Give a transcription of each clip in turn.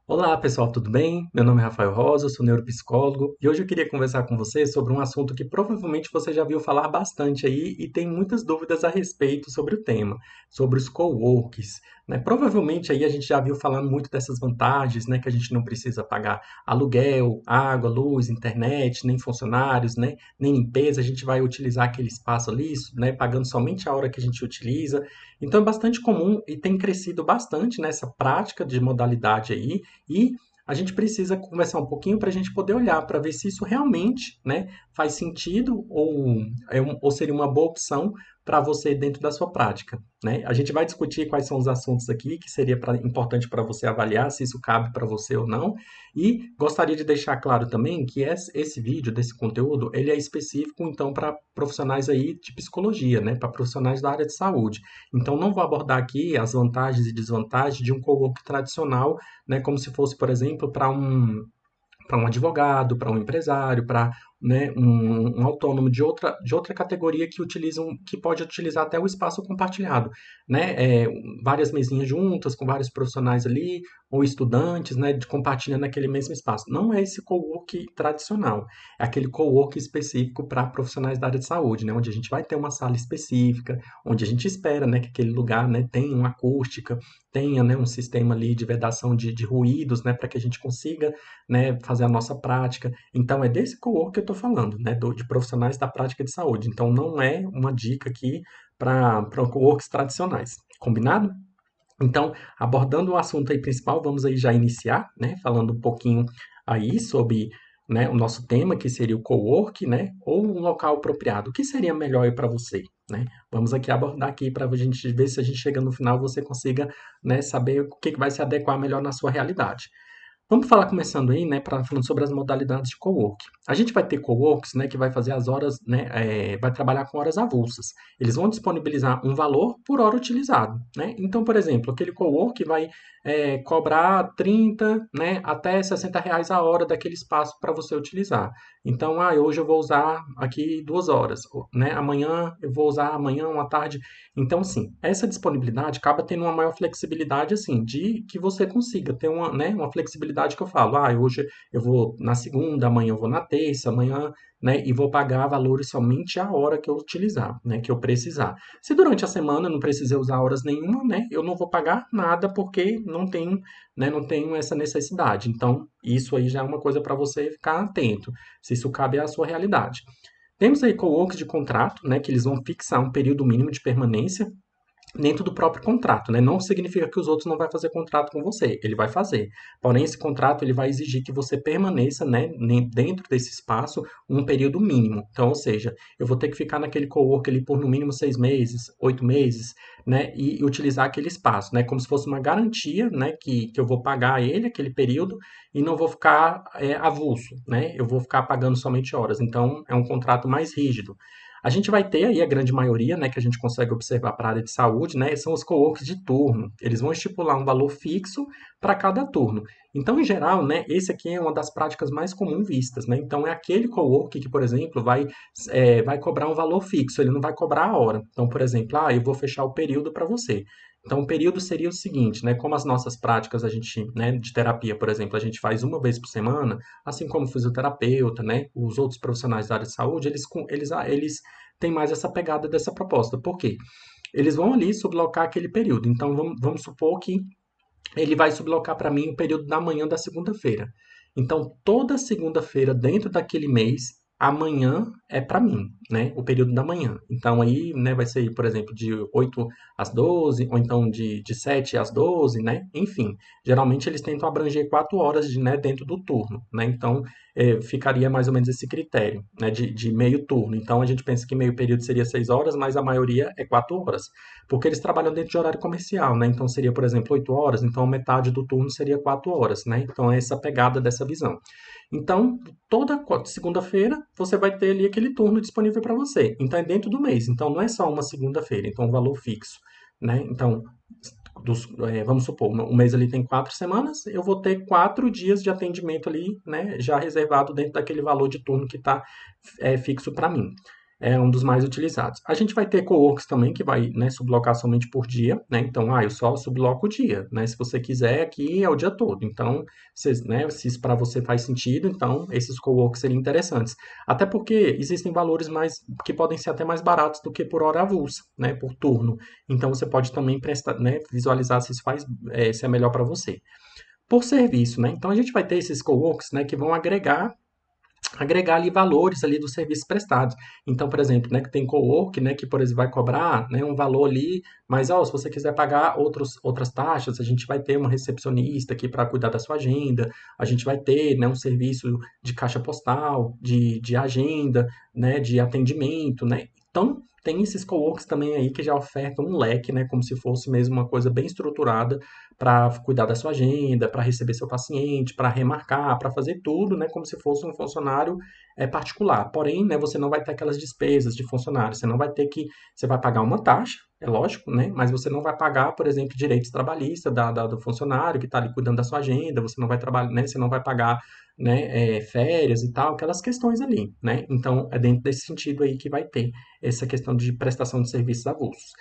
Olá, pessoal, tudo bem? Meu nome é Rafael Rosa, eu sou neuropsicólogo e hoje eu queria conversar com você sobre um assunto que provavelmente você já viu falar bastante aí e tem muitas dúvidas a respeito sobre o tema, sobre os coworks, né? Provavelmente aí a gente já viu falando muito dessas vantagens, né? Que a gente não precisa pagar aluguel, água, luz, internet, nem funcionários, né? Nem limpeza, a gente vai utilizar aquele espaço ali, né? Pagando somente a hora que a gente utiliza. Então é bastante comum e tem crescido bastante nessa prática de modalidade aí. E a gente precisa conversar um pouquinho para a gente poder olhar para ver se isso realmente, né, faz sentido ou seria uma boa opção para você dentro da sua prática, né? A gente vai discutir quais são os assuntos aqui que seria importante para você avaliar se isso cabe para você ou não. E gostaria de deixar claro também que esse vídeo, desse conteúdo, ele é específico então para profissionais aí de psicologia, né, para profissionais da área de saúde. Então não vou abordar aqui as vantagens e desvantagens de um cowork tradicional, né, como se fosse, por exemplo, para um advogado, para um empresário, para, né, um autônomo de outra categoria que pode utilizar até o espaço compartilhado, né, várias mesinhas juntas com vários profissionais ali ou estudantes, né, compartilhando aquele mesmo espaço. Não é esse cowork tradicional, é aquele cowork específico para profissionais da área de saúde, né, onde a gente vai ter uma sala específica, onde a gente espera, né, que aquele lugar, né, tenha uma acústica, tenha, né, um sistema ali de vedação de ruídos, né, para que a gente consiga, né, fazer a nossa prática. Então, é desse cowork que eu estou falando, né, de profissionais da prática de saúde. Então, não é uma dica aqui para coworks tradicionais. Combinado? Então, abordando o assunto aí principal, vamos aí já iniciar, né, falando um pouquinho aí sobre, né, o nosso tema, que seria o cowork, né, ou um local apropriado. O que seria melhor aí para você, né? Vamos aqui abordar aqui para a gente ver se a gente chega no final você consiga, né, saber o que vai se adequar melhor na sua realidade. Vamos falar começando aí, né, falando sobre as modalidades de cowork. A gente vai ter coworks, né, que vai fazer as horas, né, vai trabalhar com horas avulsas. Eles vão disponibilizar um valor por hora utilizado, né? Então, por exemplo, aquele cowork vai cobrar 30, né, até R$ 60 a hora daquele espaço para você utilizar. Então, hoje eu vou usar aqui 2 horas, né? Amanhã eu vou usar amanhã, uma tarde. Então, assim, essa disponibilidade acaba tendo uma maior flexibilidade, assim, de que você consiga ter uma, né, uma flexibilidade que eu falo, hoje eu vou na segunda, amanhã eu vou na terça, amanhã, né, e vou pagar valores somente a hora que eu utilizar, né, que eu precisar. Se durante a semana eu não precisei usar horas nenhuma, né, eu não vou pagar nada porque não tenho, né, não tenho essa necessidade. Então, isso aí já é uma coisa para você ficar atento, se isso cabe à sua realidade. Temos aí coworks de contrato, né, que eles vão fixar um período mínimo de permanência dentro do próprio contrato, né? Não significa que os outros não vai fazer contrato com você, ele vai fazer. Porém, esse contrato ele vai exigir que você permaneça, né, dentro desse espaço um período mínimo. Então, ou seja, eu vou ter que ficar naquele cowork ali por no mínimo 6 meses, 8 meses, né, e utilizar aquele espaço, né, como se fosse uma garantia, né, que eu vou pagar ele aquele período e não vou ficar avulso, né? Eu vou ficar pagando somente horas. Então, é um contrato mais rígido. A gente vai ter aí a grande maioria, né, que a gente consegue observar para a área de saúde, né, são os coworks de turno. Eles vão estipular um valor fixo para cada turno. Então, em geral, né, esse aqui é uma das práticas mais comuns vistas, né? Então, é aquele cowork que, por exemplo, vai cobrar um valor fixo, ele não vai cobrar a hora. Então, por exemplo, eu vou fechar o período para você. Então, o período seria o seguinte, né? Como as nossas práticas, a gente, né, de terapia, por exemplo, a gente faz uma vez por semana, assim como o fisioterapeuta, né, os outros profissionais da área de saúde, eles têm mais essa pegada dessa proposta. Por quê? Eles vão ali sublocar aquele período. Então, vamos supor que ele vai sublocar para mim o período da manhã da segunda-feira. Então, toda segunda-feira dentro daquele mês, amanhã é para mim, né? O período da manhã. Então, aí, né, vai ser, por exemplo, de 8 às 12, ou então de 7 às 12, né? Enfim, geralmente eles tentam abranger 4 horas né, dentro do turno, né? Então, ficaria mais ou menos esse critério, né, de meio turno. Então, a gente pensa que meio período seria 6 horas, mas a maioria é 4 horas porque eles trabalham dentro de horário comercial, né? Então seria, por exemplo, 8 horas, então metade do turno seria 4 horas, né? Então é essa pegada dessa visão. Então, toda segunda-feira você vai ter ali aquele turno disponível para você. Então é dentro do mês, então não é só uma segunda-feira, então um valor fixo, né? Então, vamos supor, o mês ali tem 4 semanas, eu vou ter 4 dias de atendimento ali, né? Já reservado dentro daquele valor de turno que está fixo para mim. é um dos mais utilizados. A gente vai ter coworks também que vai, né, sublocar somente por dia, né? Então, eu só subloco o dia, né? Se você quiser, aqui é o dia todo. Então, né, se isso para você faz sentido, então esses coworks seriam interessantes. Até porque existem valores mais que podem ser até mais baratos do que por hora avulsa, né, por turno. Então, você pode também prestar, né, visualizar se isso se é melhor para você. Por serviço, né? Então, a gente vai ter esses coworks, né, que vão agregar ali valores ali dos serviços prestados. Então, por exemplo, né, que tem cowork, né, que por exemplo vai cobrar, né, um valor ali, mas se você quiser pagar outras taxas, a gente vai ter uma recepcionista aqui para cuidar da sua agenda, a gente vai ter, né, um serviço de caixa postal, de agenda, né, de atendimento, né. Então, tem esses coworks também aí que já ofertam um leque, né, como se fosse mesmo uma coisa bem estruturada para cuidar da sua agenda, para receber seu paciente, para remarcar, para fazer tudo, né, como se fosse um funcionário particular. Porém, né, você não vai ter aquelas despesas de funcionário, você não vai ter que, você vai pagar uma taxa, é lógico, né, mas você não vai pagar, por exemplo, direitos trabalhistas do funcionário que está ali cuidando da sua agenda, você não vai trabalhar, né, você não vai pagar, né, férias e tal, aquelas questões ali, né. Então, é dentro desse sentido aí que vai ter essa questão de prestação de serviços avulsos.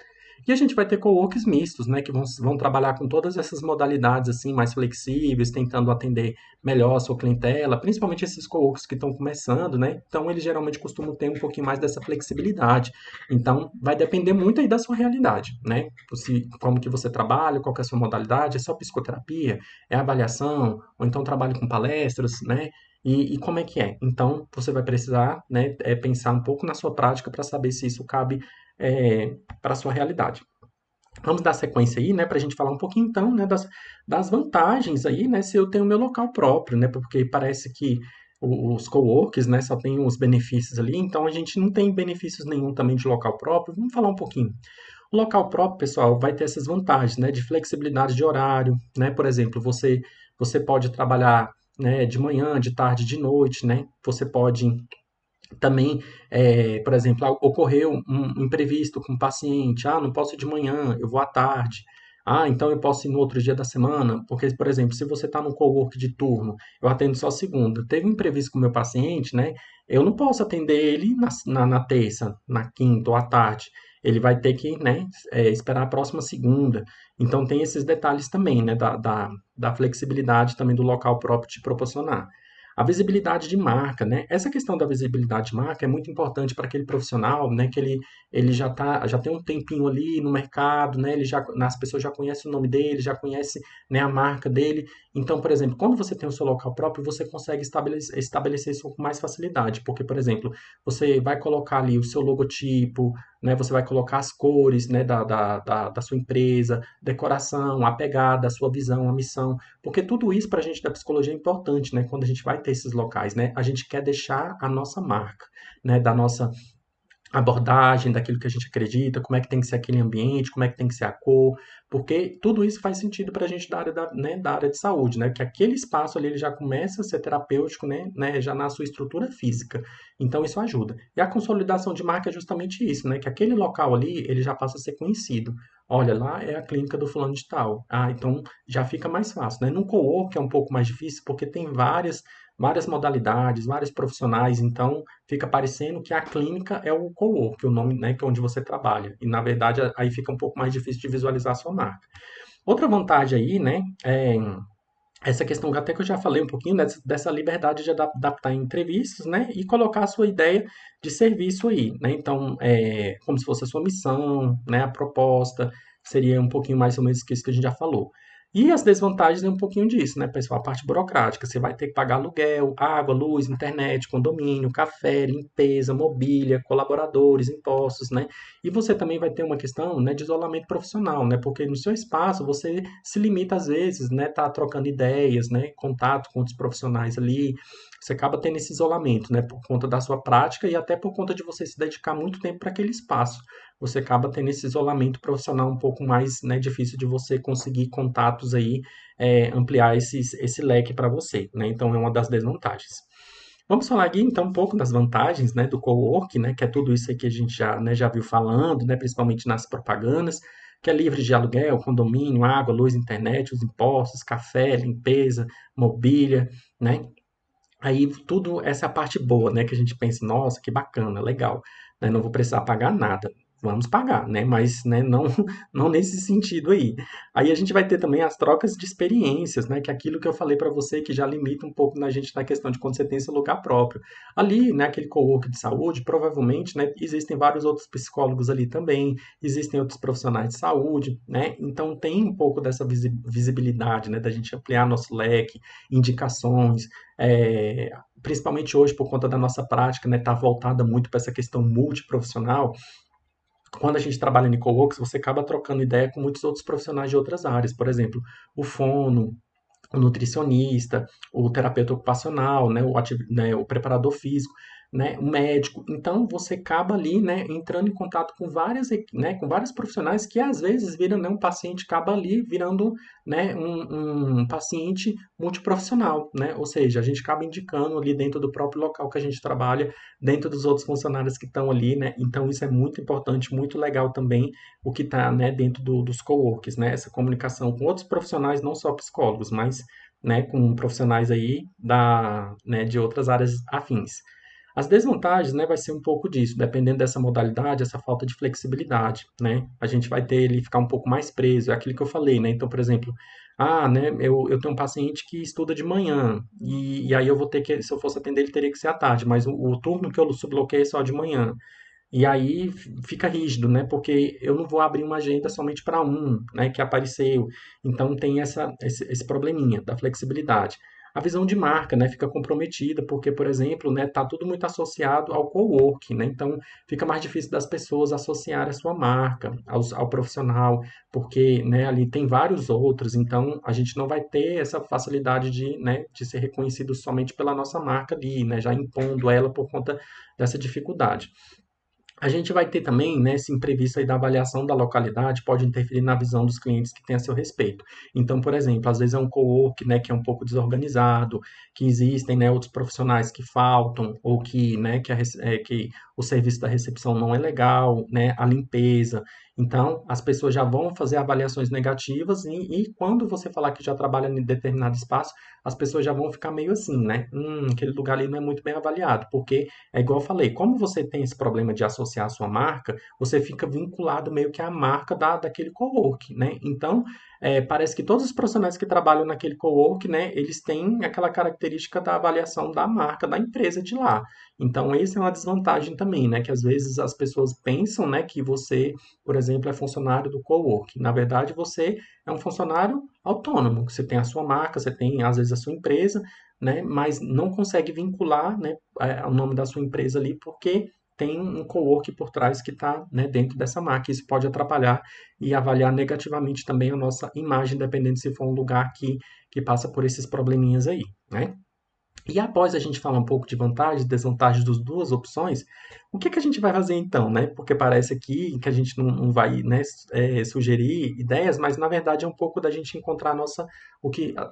E a gente vai ter coworks mistos, né, que vão trabalhar com todas essas modalidades assim mais flexíveis, tentando atender melhor a sua clientela, principalmente esses coworks que estão começando, né? Então eles geralmente costumam ter um pouquinho mais dessa flexibilidade. Então vai depender muito aí da sua realidade, né? Como que você trabalha, qual que é a sua modalidade, é só psicoterapia, é avaliação, ou então trabalho com palestras, né? E como é que é? Então, você vai precisar, né, pensar um pouco na sua prática para saber se isso cabe para a sua realidade. Vamos dar sequência aí, né, para a gente falar um pouquinho então, né, das vantagens aí, né, se eu tenho meu local próprio, né, porque parece que os coworks, né, só tem os benefícios ali, então a gente não tem benefícios nenhum também de local próprio. Vamos falar um pouquinho. O local próprio, pessoal, vai ter essas vantagens, né, de flexibilidade de horário, né, por exemplo, você pode trabalhar, né, de manhã, de tarde, de noite, né, você pode também, por exemplo, ocorreu um imprevisto com o paciente, não posso ir de manhã, eu vou à tarde. Então eu posso ir no outro dia da semana, porque, por exemplo, se você está no cowork de turno, eu atendo só segunda, teve um imprevisto com o meu paciente, né? Eu não posso atender ele na terça, na quinta ou à tarde. Ele vai ter que, né, esperar a próxima segunda. Então tem esses detalhes também, né, da flexibilidade também do local próprio te proporcionar. A visibilidade de marca, né? Essa questão da visibilidade de marca é muito importante para aquele profissional, né? Que ele já tem um tempinho ali no mercado, né? As pessoas já conhecem o nome dele, já conhecem, né, a marca dele. Então, por exemplo, quando você tem o seu local próprio, você consegue estabelecer isso com mais facilidade, porque, por exemplo, você vai colocar ali o seu logotipo, né? Você vai colocar as cores, né, da sua empresa, decoração, a pegada, a sua visão, a missão. Porque tudo isso para a gente da psicologia é importante, né? Quando a gente vai ter esses locais, né? A gente quer deixar a nossa marca, né? Da nossa abordagem, daquilo que a gente acredita, como é que tem que ser aquele ambiente, como é que tem que ser a cor, porque tudo isso faz sentido para a gente da área né, da área de saúde, né? Que aquele espaço ali ele já começa a ser terapêutico, né? Já na sua estrutura física. Então isso ajuda. E a consolidação de marca é justamente isso, né? Que aquele local ali ele já passa a ser conhecido. Olha, lá é a clínica do fulano de tal. Então já fica mais fácil, né? No co-work é um pouco mais difícil porque tem várias modalidades, vários profissionais, então fica parecendo que a clínica é o co-work, o nome, né, que é onde você trabalha. E na verdade aí fica um pouco mais difícil de visualizar a sua marca. Outra vantagem aí, né, é essa questão até que eu já falei um pouquinho dessa liberdade de adaptar em entrevistas, né, e colocar a sua ideia de serviço aí, né? Então, como se fosse a sua missão, né, a proposta, seria um pouquinho mais ou menos que isso que a gente já falou. E as desvantagens é um pouquinho disso, né, pessoal? A parte burocrática, você vai ter que pagar aluguel, água, luz, internet, condomínio, café, limpeza, mobília, colaboradores, impostos, né? E você também vai ter uma questão, né, de isolamento profissional, né? Porque no seu espaço você se limita às vezes, né, tá trocando ideias, né, contato com outros profissionais ali. Você acaba tendo esse isolamento, né, por conta da sua prática e até por conta de você se dedicar muito tempo para aquele espaço. Você acaba tendo esse isolamento profissional um pouco mais, né, difícil de você conseguir contatos aí, ampliar esse leque para você, né? Então é uma das desvantagens. Vamos falar aqui então um pouco das vantagens, né, do cowork, né, que é tudo isso aí que a gente já, né, já viu falando, né, principalmente nas propagandas, que é livre de aluguel, condomínio, água, luz, internet, os impostos, café, limpeza, mobília, né? Aí tudo essa é a parte boa, né, que a gente pensa, nossa, que bacana, legal, né, não vou precisar pagar nada. Vamos pagar, né, mas, né, não, não nesse sentido aí. Aí a gente vai ter também as trocas de experiências, né, que é aquilo que eu falei para você que já limita um pouco na gente na questão de quando você tem seu lugar próprio. Ali, né, aquele cowork de saúde, provavelmente, né, existem vários outros psicólogos ali também, existem outros profissionais de saúde, né, então tem um pouco dessa visibilidade, né, da gente ampliar nosso leque, indicações, é, principalmente hoje por conta da nossa prática, né, tá voltada muito para essa questão multiprofissional. Quando a gente trabalha em coworks, você acaba trocando ideia com muitos outros profissionais de outras áreas, por exemplo, o fono, o nutricionista, o terapeuta ocupacional, né, né, o preparador físico, né, o médico. Então você acaba ali, né, entrando em contato com né, com vários profissionais que às vezes viram, né, um paciente acaba ali virando, né, um paciente multiprofissional, né? Ou seja, a gente acaba indicando ali dentro do próprio local que a gente trabalha, dentro dos outros funcionários que estão ali, né? Então isso é muito importante, muito legal também o que está, né, dentro dos coworks, né? Essa comunicação com outros profissionais, não só psicólogos, mas, né, com profissionais aí né, de outras áreas afins. As desvantagens, né, vai ser um pouco disso, dependendo dessa modalidade, essa falta de flexibilidade, né? A gente vai ter ele ficar um pouco mais preso, é aquilo que eu falei, né? Então, por exemplo, né, eu tenho um paciente que estuda de manhã, e aí eu vou ter que, se eu fosse atender, ele teria que ser à tarde, mas o turno que eu subloqueio é só de manhã. E aí fica rígido, né? Porque eu não vou abrir uma agenda somente para um, né, que apareceu. Então tem esse probleminha da flexibilidade. A visão de marca, né, fica comprometida, porque, por exemplo, né, tá tudo muito associado ao coworking, né? Então fica mais difícil das pessoas associarem a sua marca ao profissional, porque, né, ali tem vários outros, então a gente não vai ter essa facilidade de, né, de ser reconhecido somente pela nossa marca ali, né, já impondo ela por conta dessa dificuldade. A gente vai ter também, né, esse imprevisto aí da avaliação da localidade pode interferir na visão dos clientes que têm a seu respeito. Então, por exemplo, às vezes é um cowork, né, que é um pouco desorganizado, que existem, né, outros profissionais que faltam, ou que, né, que o serviço da recepção não é legal, né, a limpeza. Então, as pessoas já vão fazer avaliações negativas e quando você falar que já trabalha em determinado espaço, as pessoas já vão ficar meio assim, né? Aquele lugar ali não é muito bem avaliado, porque é igual eu falei, como você tem esse problema de associar a sua marca, você fica vinculado meio que à marca daquele cowork, né? Então, parece que todos os profissionais que trabalham naquele cowork, né, eles têm aquela característica da avaliação da marca da empresa de lá. Então, essa é uma desvantagem também, né, que às vezes as pessoas pensam, né, que você, por exemplo, é funcionário do cowork. Na verdade, você é um funcionário autônomo, você tem a sua marca, você tem às vezes a sua empresa, né, mas não consegue vincular, né, o nome da sua empresa ali, porque tem um cowork por trás que está, né, dentro dessa marca. Isso pode atrapalhar e avaliar negativamente também a nossa imagem, dependendo se for um lugar que passa por esses probleminhas aí, né? E após a gente falar um pouco de vantagens e desvantagens das duas opções, o que que a gente vai fazer então, né? Porque parece aqui que a gente não vai, né, sugerir ideias, mas na verdade é um pouco da gente encontrar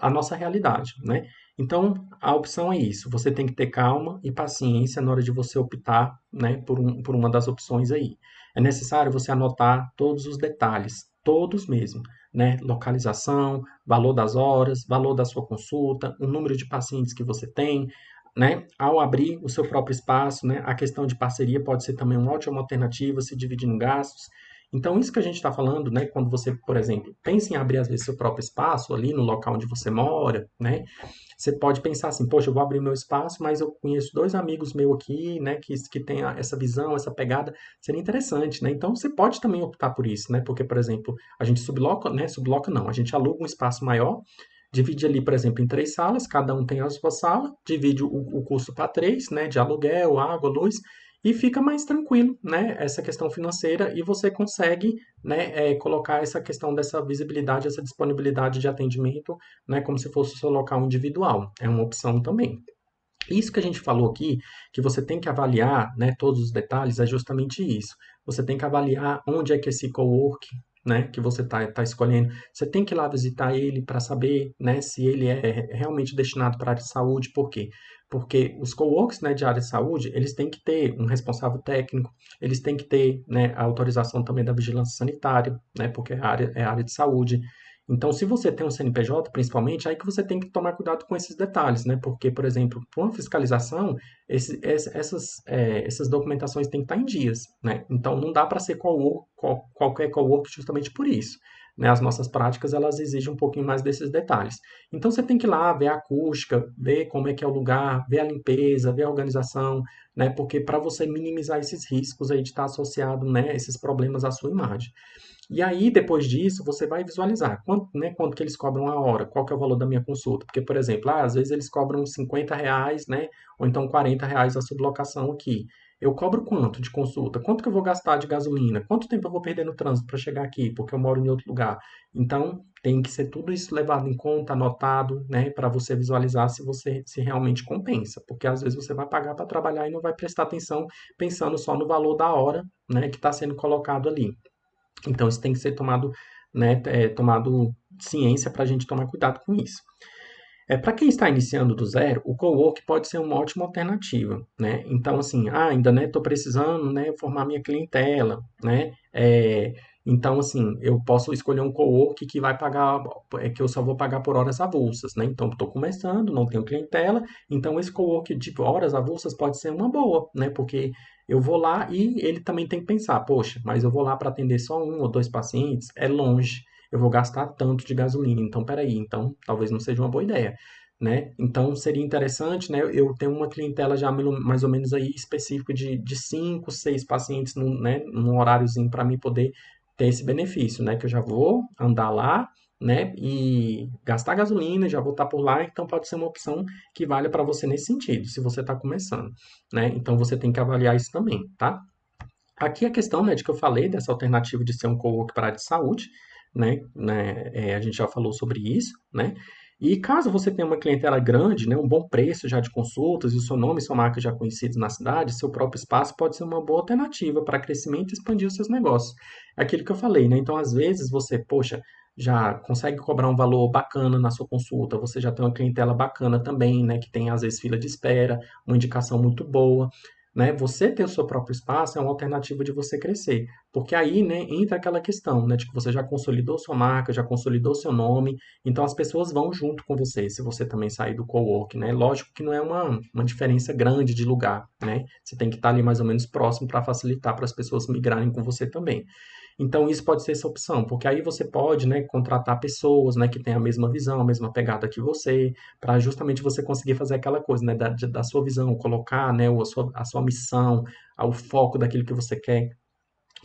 a nossa realidade, né? Então, a opção é isso. Você tem que ter calma e paciência na hora de você optar, né, por uma das opções aí. É necessário você anotar todos os detalhes, todos mesmo, né? Localização, valor das horas, valor da sua consulta, o número de pacientes que você tem, né? Ao abrir o seu próprio espaço, né? A questão de parceria pode ser também uma ótima alternativa, se dividindo gastos. Então, isso que a gente está falando, né? Quando você, por exemplo, pensa em abrir às vezes seu próprio espaço ali no local onde você mora, né? Você pode pensar assim, poxa, eu vou abrir meu espaço, mas eu conheço dois amigos meus aqui, né, que têm essa visão, essa pegada, seria interessante, né? Então você pode também optar por isso, né? Porque, por exemplo, a gente subloca, né? Subloca não, a gente aluga um espaço maior, divide ali, por exemplo, em três salas, cada um tem a sua sala, divide o custo para três, né? De aluguel, água, luz, e fica mais tranquilo, né? Essa questão financeira e você consegue, né, colocar essa questão dessa visibilidade, essa disponibilidade de atendimento, né, como se fosse o seu local individual. É uma opção também. Isso que a gente falou aqui, que você tem que avaliar, né, todos os detalhes, é justamente isso. Você tem que avaliar onde é que esse cowork, né, que você tá escolhendo, você tem que ir lá visitar ele para saber, né, se ele é realmente destinado para a área de saúde. Por quê? Porque os coworks, né, de área de saúde, eles têm que ter um responsável técnico, eles têm que ter, né, a autorização também da vigilância sanitária, né, porque é área de saúde. Então, se você tem um CNPJ, principalmente, aí que você tem que tomar cuidado com esses detalhes, né? Porque, por exemplo, para uma fiscalização, essas documentações têm que estar em dias, né? Então, não dá para ser qualquer co-work justamente por isso. Né? As nossas práticas, elas exigem um pouquinho mais desses detalhes. Então, você tem que ir lá ver a acústica, ver como é que é o lugar, ver a limpeza, ver a organização, né? Porque para você minimizar esses riscos aí de estar associado, né, esses problemas à sua imagem. E aí, depois disso, você vai visualizar quanto, né, quanto que eles cobram a hora, qual que é o valor da minha consulta. Porque, por exemplo, às vezes eles cobram R$ 50, né, ou então R$ 40 a sublocação aqui. Eu cobro quanto de consulta? Quanto que eu vou gastar de gasolina? Quanto tempo eu vou perder no trânsito para chegar aqui, porque eu moro em outro lugar? Então, tem que ser tudo isso levado em conta, anotado, né, para você visualizar se realmente compensa. Porque às vezes você vai pagar para trabalhar e não vai prestar atenção pensando só no valor da hora, né, que está sendo colocado ali. Então, isso tem que ser tomado, né, tomado ciência para a gente tomar cuidado com isso. Para quem está iniciando do zero, o cowork pode ser uma ótima alternativa, né? Então, assim, ainda, né, estou precisando, né, formar minha clientela, né? Então, assim, eu posso escolher um cowork que vai pagar, que eu só vou pagar por horas avulsas, né? Então, estou começando, não tenho clientela, então esse cowork de horas avulsas pode ser uma boa, né? Porque eu vou lá e ele também tem que pensar, poxa, mas eu vou lá para atender só um ou dois pacientes, é longe, eu vou gastar tanto de gasolina, então peraí, então talvez não seja uma boa ideia, né? Então seria interessante, né? Eu tenho uma clientela já mais ou menos aí específica de 5, 6 pacientes num horáriozinho para mim poder ter esse benefício, né? Que eu já vou andar lá, né? E gastar gasolina, já vou estar por lá, então pode ser uma opção que valha para você nesse sentido, se você está começando, né? Então você tem que avaliar isso também, tá? Aqui a questão, né, de que eu falei dessa alternativa de ser um cowork para a área de saúde, a gente já falou sobre isso, né? E caso você tenha uma clientela grande, né, um bom preço já de consultas e o seu nome e sua marca já conhecidos na cidade, seu próprio espaço pode ser uma boa alternativa para crescimento e expandir os seus negócios. É aquilo que eu falei, né? Então, às vezes você, poxa, já consegue cobrar um valor bacana na sua consulta, você já tem uma clientela bacana também, né, que tem às vezes fila de espera, uma indicação muito boa, né? Você ter o seu próprio espaço é uma alternativa de você crescer, porque aí, né, entra aquela questão, né, de que você já consolidou sua marca, já consolidou seu nome, então as pessoas vão junto com você, se você também sair do cowork, né? Lógico que não é uma diferença grande de lugar, né? Você tem que estar ali mais ou menos próximo para facilitar para as pessoas migrarem com você também. Então, isso pode ser essa opção, porque aí você pode, né, contratar pessoas, né, que têm a mesma visão, a mesma pegada que você, para justamente você conseguir fazer aquela coisa, né, da sua visão, colocar, né, a sua missão, o foco daquilo que você quer,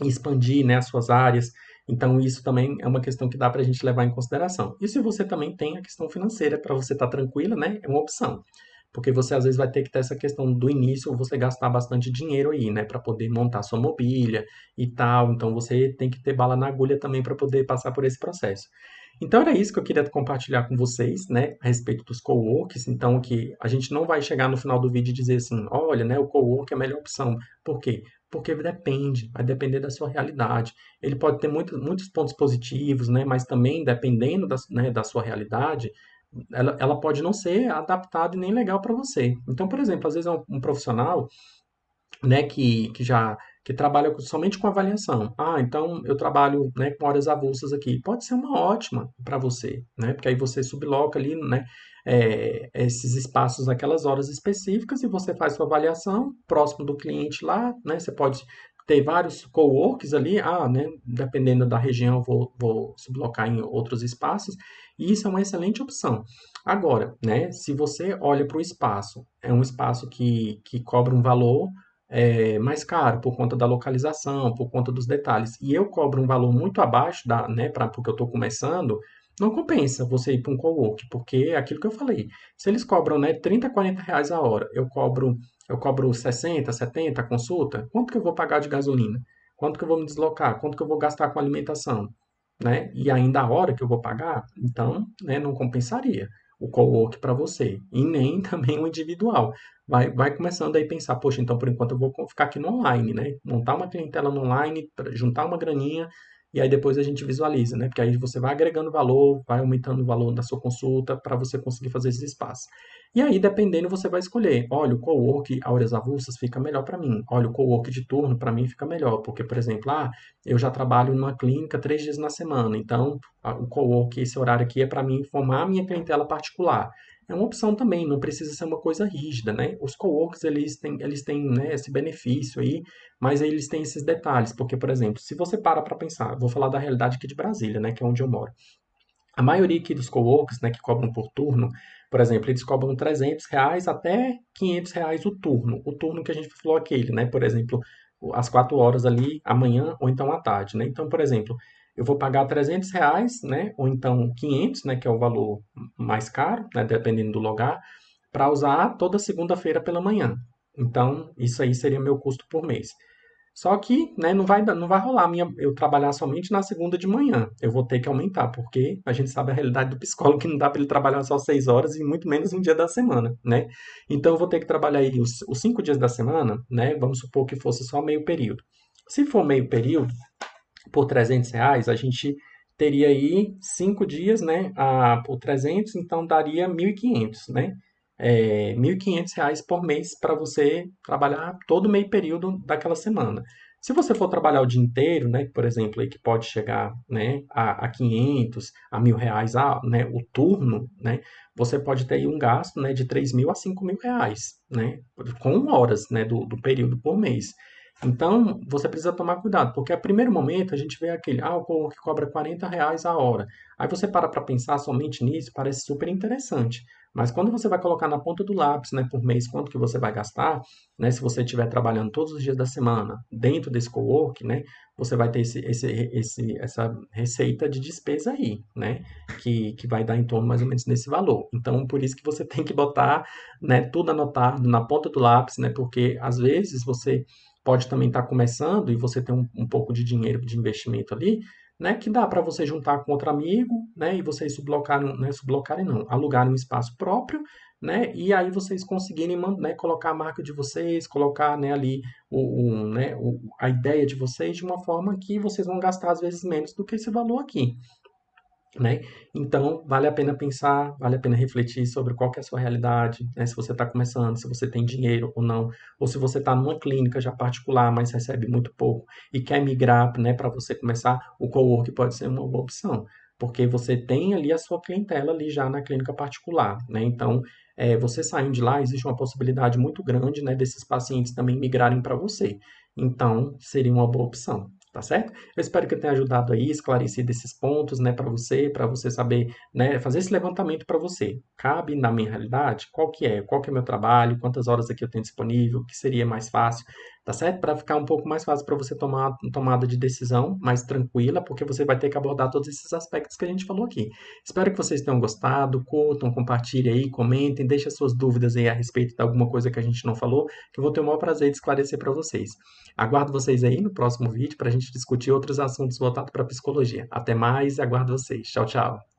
e expandir, né, as suas áreas. Então, isso também é uma questão que dá para a gente levar em consideração. E se você também tem a questão financeira, para você estar tranquila, né, é uma opção. Porque você às vezes vai ter que ter essa questão do início, você gastar bastante dinheiro aí, né, para poder montar sua mobília e tal. Então você tem que ter bala na agulha também para poder passar por esse processo. Então era isso que eu queria compartilhar com vocês, né, a respeito dos coworks. Então que a gente não vai chegar no final do vídeo e dizer assim, olha, né, o cowork é a melhor opção. Por quê? Porque depende, vai depender da sua realidade. Ele pode ter muitos pontos positivos, né, mas também dependendo da sua realidade, ela pode não ser adaptada e nem legal para você. Então, por exemplo, às vezes é um profissional, né, que trabalha somente com avaliação. Então eu trabalho, né, com horas avulsas aqui. Pode ser uma ótima para você, né, porque aí você subloca ali, né, esses espaços naquelas horas específicas e você faz sua avaliação próximo do cliente lá, né, você pode ter vários coworks ali, né, dependendo da região, eu vou sublocar em outros espaços, e isso é uma excelente opção. Agora, né, se você olha para o espaço, é um espaço que cobra um valor mais caro por conta da localização, por conta dos detalhes, e eu cobro um valor muito abaixo né, porque eu estou começando, não compensa você ir para um cowork, porque é aquilo que eu falei. Se eles cobram, né, 30, R$ 40 a hora, eu cobro 60, 70 a consulta, quanto que eu vou pagar de gasolina? Quanto que eu vou me deslocar? Quanto que eu vou gastar com alimentação? Né? E ainda a hora que eu vou pagar, então, né, não compensaria o cowork para você, e nem também o individual. Vai começando aí a pensar, poxa, então por enquanto eu vou ficar aqui no online, né? Montar uma clientela no online, juntar uma graninha e aí depois a gente visualiza, né? Porque aí você vai agregando valor, vai aumentando o valor da sua consulta para você conseguir fazer esses espaços. E aí, dependendo, você vai escolher. Olha, o cowork a horas avulsas fica melhor para mim. Olha, o cowork de turno para mim fica melhor, porque, por exemplo, eu já trabalho numa clínica 3 dias na semana, então o cowork, esse horário aqui é para mim formar a minha clientela particular. É uma opção também, não precisa ser uma coisa rígida, né? Os coworks, eles têm, né, esse benefício aí, mas aí eles têm esses detalhes, porque, por exemplo, se você para pensar, vou falar da realidade aqui de Brasília, né, que é onde eu moro. A maioria aqui dos coworks, né, que cobram por turno, por exemplo, eles cobram R$ 300 até R$ 500 o turno. O turno que a gente falou aquele, né? Por exemplo, às 4 horas ali, amanhã ou então à tarde, né? Então, por exemplo, eu vou pagar R$ 300, né? Ou então 500, né? Que é o valor mais caro, né? Dependendo do lugar, para usar toda segunda-feira pela manhã. Então, isso aí seria meu custo por mês. Só que, né, não vai rolar eu trabalhar somente na segunda de manhã. Eu vou ter que aumentar, porque a gente sabe a realidade do psicólogo que não dá para ele trabalhar só 6 horas e muito menos um dia da semana, né? Então eu vou ter que trabalhar aí os 5 dias da semana, né? Vamos supor que fosse só meio período. Se for meio período, por R$ 300, a gente teria aí 5 dias, né? Por 300, então daria 1.500, né? R$ 1.500 por mês para você trabalhar todo meio período daquela semana. Se você for trabalhar o dia inteiro, né, por exemplo, aí que pode chegar, né, a 500, a R$ 1.000, né, o turno, né, você pode ter aí um gasto, né, de 3.000 a R$ 5.000, né, com horas, né, do período por mês. Então, você precisa tomar cuidado, porque a primeiro momento a gente vê aquele, o que cobra R$ 40 a hora. Aí você para pensar somente nisso, parece super interessante. Mas quando você vai colocar na ponta do lápis, né, por mês, quanto que você vai gastar, né, se você estiver trabalhando todos os dias da semana dentro desse cowork, né, você vai ter essa receita de despesa aí, né, que vai dar em torno mais ou menos nesse valor. Então, por isso que você tem que botar, né, tudo anotado na ponta do lápis, né, porque às vezes você pode também estar começando e você tem um pouco de dinheiro de investimento ali, né, que dá para você juntar com outro amigo, né, e vocês sublocarem, né, sublocarem não, alugarem um espaço próprio, né, e aí vocês conseguirem, né, colocar a marca de vocês, colocar, né, ali a ideia de vocês de uma forma que vocês vão gastar às vezes menos do que esse valor aqui, né? Então, vale a pena pensar, vale a pena refletir sobre qual que é a sua realidade, né? Se você está começando, se você tem dinheiro ou não, ou se você está numa clínica já particular, mas recebe muito pouco e quer migrar, né, para você começar, o cowork pode ser uma boa opção, porque você tem ali a sua clientela ali já na clínica particular, né? Então, você saindo de lá, existe uma possibilidade muito grande, né, desses pacientes também migrarem para você. Então, seria uma boa opção. Tá certo? Eu espero que eu tenha ajudado aí, esclarecido esses pontos, né, para você saber, né, fazer esse levantamento para você. Cabe na minha realidade? Qual que é? Qual que é o meu trabalho? Quantas horas aqui eu tenho disponível? O que seria mais fácil? Tá certo? Para ficar um pouco mais fácil para você tomar uma tomada de decisão mais tranquila, porque você vai ter que abordar todos esses aspectos que a gente falou aqui. Espero que vocês tenham gostado, curtam, compartilhem aí, comentem, deixem as suas dúvidas aí a respeito de alguma coisa que a gente não falou, que eu vou ter o maior prazer de esclarecer para vocês. Aguardo vocês aí no próximo vídeo para a gente discutir outros assuntos voltados para a psicologia. Até mais e aguardo vocês. Tchau, tchau.